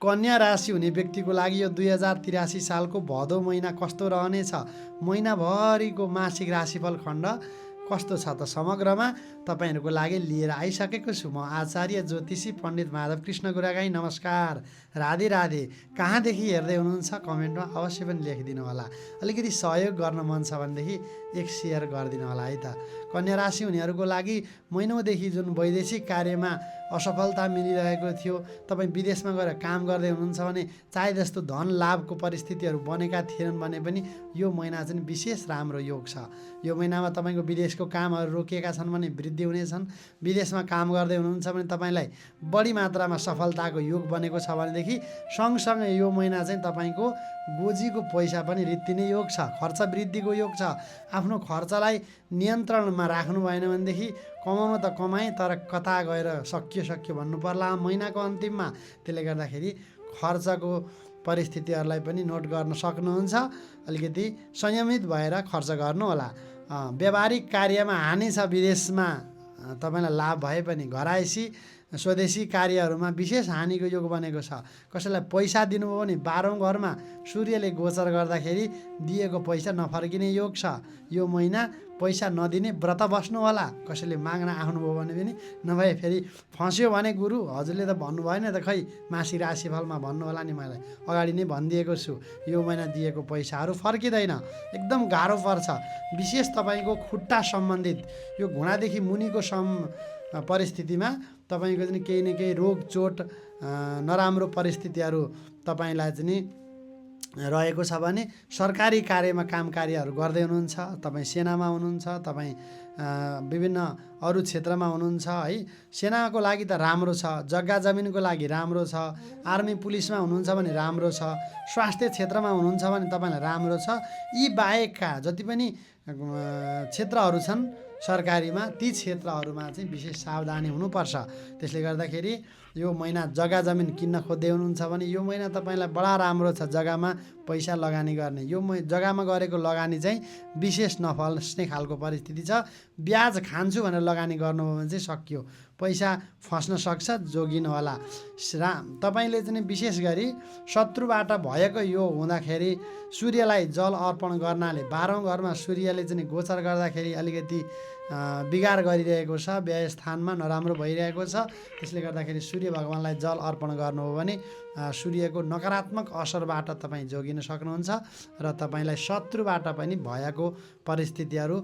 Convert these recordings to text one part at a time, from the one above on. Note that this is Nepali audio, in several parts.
कन्या राशि हुने व्यक्तिको लागि यो 2083 सालको भदौ महिना कस्तो रहनेछ? महिनाभरिको मासिक राशिफल खण्ड कस्तो छ त? समग्रमा तपाईँहरूको लागि लिएर आइसकेको छु म आचार्य ज्योतिषी पण्डित माधव कृष्ण गुरागाई। नमस्कार, राधे राधे। कहाँदेखि हेर्दै हुनुहुन्छ कमेन्टमा अवश्य पनि लेखिदिनु होला। अलिकति सहयोग गर्न मन छ भनेदेखि एक सेयर गरिदिनु होला है त। कन्या राशि हुनेहरूको लागि महिनौदेखि जुन वैदेशिक कार्यमा असफलता मिलिरहेको थियो, तपाईँ विदेशमा गएर काम गर्दै हुनुहुन्छ भने चाहे जस्तो धन लाभको परिस्थितिहरू बनेका थिएनन् भने पनि यो महिना चाहिँ विशेष राम्रो योग छ। यो महिनामा तपाईँको विदेशको कामहरू रोकिएका छन् भने वृद्धि हुनेछन्। विदेशमा काम गर्दै हुनुहुन्छ भने तपाईँलाई बढी मात्रामा सफलताको योग बनेको छ भनेदेखि सँगसँगै यो महिना चाहिँ तपाईँको गोजीको पैसा पनि रित्तिने योग छ। खर्च वृद्धिको योग छ। आफ्नो खर्चलाई नियन्त्रणमा राख्नु भएन भनेदेखि कमाउनु त कमाएँ तर कता गएर सकियो भन्नु पर्ला महिनाको अन्तिममा। त्यसले गर्दाखेरि खर्चको परिस्थितिहरूलाई पनि नोट गर्न सक्नुहुन्छ। अलिकति संयमित भएर खर्च गर्नु होला। व्यावहारिक कार्यमा हानि छ। विदेशमा तपाईँलाई लाभ भए पनि घरायसी स्वदेशी कार्यहरूमा विशेष हानिको योग बनेको छ। कसैलाई पैसा दिनुभयो भने 12औं घरमा सूर्यले गोचर गर्दाखेरि दिएको पैसा नफर्किने योग छ। यो महिना पैसा नदिने व्रत बस्नु होला। कसैले माग्न आउनुभयो भने पनि, नभए फेरि फस्यो भने गुरु हजुरले त भन्नु भएन त, खै मासिक राशिफलमा भन्नु होला नि, मैले अगाडि नै भनिदिएको छु यो महिना दिएको पैसाहरू फर्किँदैन, एकदम गाह्रो पर्छ। विशेष तपाईँको खुट्टा सम्बन्धित यो घुँडादेखि मुनिको परिस्थितिमा तपाईँको चाहिँ केही न केही रोग चोट नराम्रो परिस्थितिहरू तपाईँलाई चाहिँ रहेको छ भने सरकारी कार्यमा काम कार्यहरू गर्दै हुनुहुन्छ, तपाईँ सेनामा हुनुहुन्छ, तपाईँ विभिन्न अरू क्षेत्रमा हुनुहुन्छ है, सेनाको लागि त राम्रो छ। जग्गा जमिनको लागि राम्रो छ। आर्मी पुलिसमा हुनुहुन्छ भने राम्रो छ। स्वास्थ्य क्षेत्रमा हुनुहुन्छ भने तपाईँलाई राम्रो छ। यी बाहेकका जति पनि क्षेत्रहरू छन् सरकारीमा, ती क्षेत्रहरूमा चाहिँ विशेष सावधानी हुनुपर्छ। त्यसले गर्दाखेरि यो महिना जग्गा जमिन किन्न खोज्दै हुनुहुन्छ भने यो महिना तपाईँलाई बडा राम्रो छ जग्गामा पैसा लगानी गर्ने। यो जग्गामा गरेको लगानी चाहिँ विशेष नफल्ने खालको परिस्थिति छ। ब्याज खान्छु भनेर लगानी गर्नुभयो भने चाहिँ सकियो, पैसा फस्न सक्छ, जोगिनु होला। तपाईँले चाहिँ विशेष गरी शत्रुबाट भएको यो हुँदाखेरि सूर्यलाई जल अर्पण गर्नाले 12औं घरमा सूर्यले चाहिँ गोचर गर्दाखेरि अलिकति बिगार गरिरहेको छ, व्यय स्थानमा नराम्रो भइरहेको छ। त्यसले गर्दाखेरि सूर्य भगवानलाई जल अर्पण गर्नुभयो भने सूर्यको नकारात्मक असरबाट तपाईँ जोगिन सक्नुहुन्छ र तपाईँलाई शत्रुबाट पनि भएको परिस्थितिहरू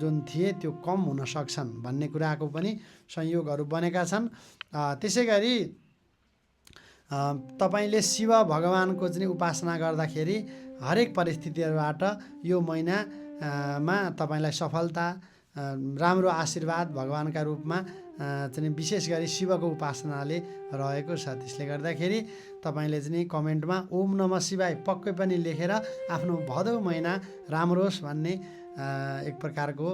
जुन थिए त्यो कम हुन सक्छन् भन्ने कुराको पनि संयोगहरू बनेका छन्। त्यसै गरी तपाईँले शिव भगवानको चाहिँ उपासना गर्दाखेरि हरेक परिस्थितिहरूबाट यो महिनामा तपाईँलाई सफलता, राम्रो आशीर्वाद भगवानका रूपमा चाहिँ विशेष गरी शिवको उपासनाले रहेको छ। त्यसले गर्दाखेरि तपाईँले चाहिँ कमेन्टमा ओम नमः शिवाय पक्कै पनि लेखेर आफ्नो भदौ महिना राम्रो होस् भन्ने एक प्रकारको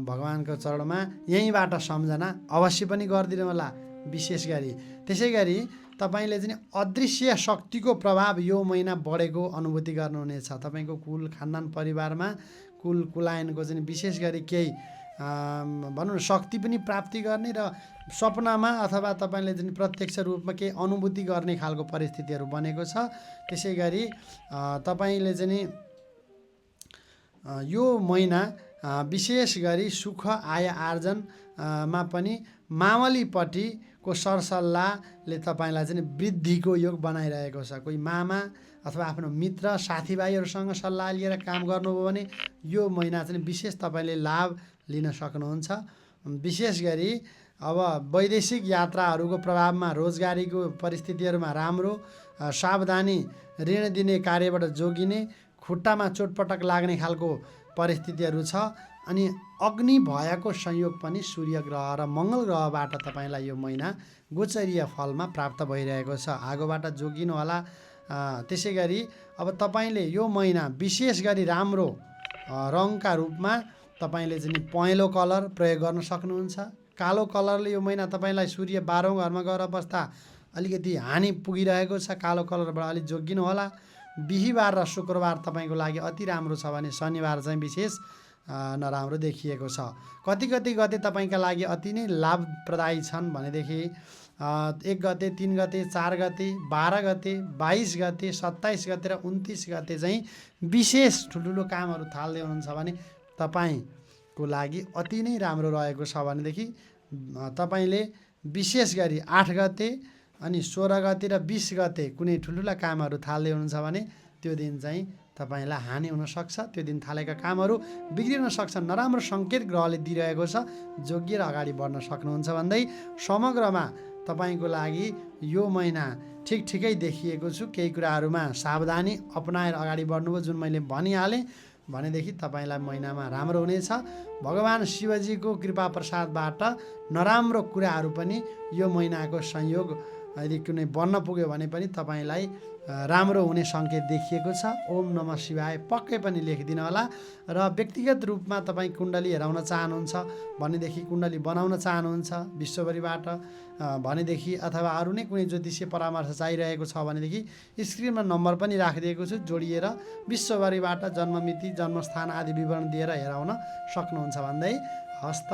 भगवानको चरणमा यहीँबाट सम्झना अवश्य पनि गरिदिनु होला विशेष गरी। त्यसै गरी तपाईँले चाहिँ अदृश्य शक्तिको प्रभाव यो महिना बढेको अनुभूति गर्नुहुनेछ। तपाईँको कुल खानदान परिवारमा कुलायनको चाहिँ विशेष गरी केही भनौँ न शक्ति पनि प्राप्ति गर्ने र सपनामा अथवा तपाईँले चाहिँ प्रत्यक्ष रूपमा केही अनुभूति गर्ने खालको परिस्थितिहरू बनेको छ। त्यसै गरी तपाईँले चाहिँ यो महिना विशेष गरी सुख आय आर्जनमा पनि मावलीपट्टिको सरसल्लाहले तपाईँलाई चाहिँ वृद्धिको योग बनाइरहेको छ। कोही मामा अथवा आफ्नो मित्र साथीभाइहरूसँग सल्लाह लिएर काम गर्नुभयो भने यो महिना चाहिँ विशेष तपाईँले लाभ लिन सक्नुहुन्छ। विशेष गरी अब वैदेशिक यात्राहरूको प्रभावमा रोजगारीको परिस्थितिहरूमा राम्रो, सावधानी, ऋण दिने कार्यबाट जोगिने, खुट्टामा चोटपटक लाग्ने खालको परिस्थितिहरू छ। अनि अग्नि भएको संयोग पनि सूर्य ग्रह र मङ्गल ग्रहबाट तपाईँलाई यो महिना गोचरीय फलमा प्राप्त भइरहेको छ। आगोबाट जोगिनु होला। त्यसै गरी अब तपाईँले यो महिना विशेष गरी राम्रो रङका रूपमा तपाईँले चाहिँ पहेँलो कलर प्रयोग गर्न सक्नुहुन्छ। कालो कलरले यो महिना तपाईँलाई सूर्य 12औं घरमा गएर बस्दा अलिकति हानि पुगिरहेको छ। कालो कलरबाट अलिक जोगिनु होला। बिहिबार र शुक्रबार तपाईँको लागि अति राम्रो छ भने शनिबार चाहिँ विशेष नराम्रो देखिएको छ। कति गते तपाईँका लागि अति नै लाभप्रदायी छन् भनेदेखि 1 गते, 3 गते, 4 गते, 12 गते, 22 गते, 27 गते र 29 गते चाहिँ विशेष ठुल्ठुलो कामहरू थाल्दै हुनुहुन्छ भने तपाईँको लागि अति नै राम्रो रहेको छ भनेदेखि तपाईँले विशेष गरी 8 गते अनि 16 गते र 20 गते कुनै ठुल्ठुला कामहरू थाल्दै हुनुहुन्छ भने त्यो दिन चाहिँ तपाईँलाई हानि हुनसक्छ। त्यो दिन थालेका कामहरू बिग्रिन सक्छ। नराम्रो सङ्केत ग्रहले दिइरहेको छ। जोगिएर अगाडि बढ्न सक्नुहुन्छ भन्दै समग्रमा तपाईँको लागि यो महिना ठिकै देखिएको छु। केही कुराहरूमा सावधानी अपनाएर अगाडि बढ्नुभयो जुन मैले भनिहालेँ भनेदेखि तपाईँलाई महिनामा राम्रो हुनेछ। भगवान् शिवजीको कृपा प्रसादबाट नराम्रो कुराहरू पनि यो महिनाको संयोग यदि कुनै बन्न पुग्यो भने पनि तपाईँलाई राम्रो हुने सङ्केत देखिएको छ। ओम नमः शिवाय पक्कै पनि लेखिदिनु होला। र व्यक्तिगत रूपमा तपाईँ कुण्डली हेराउन चाहनुहुन्छ भनेदेखि कुण्डली बनाउन चाहनुहुन्छ विश्वभरिबाट भनेदेखि अथवा अरू नै कुनै ज्योतिषीय परामर्श चाहिरहेको छ भनेदेखि स्क्रिनमा नम्बर पनि राखिदिएको छु। जोडिएर विश्वभरिबाट जन्ममिति, जन्मस्थान आदि विवरण दिएर हेराउन सक्नुहुन्छ भन्दै हस्त।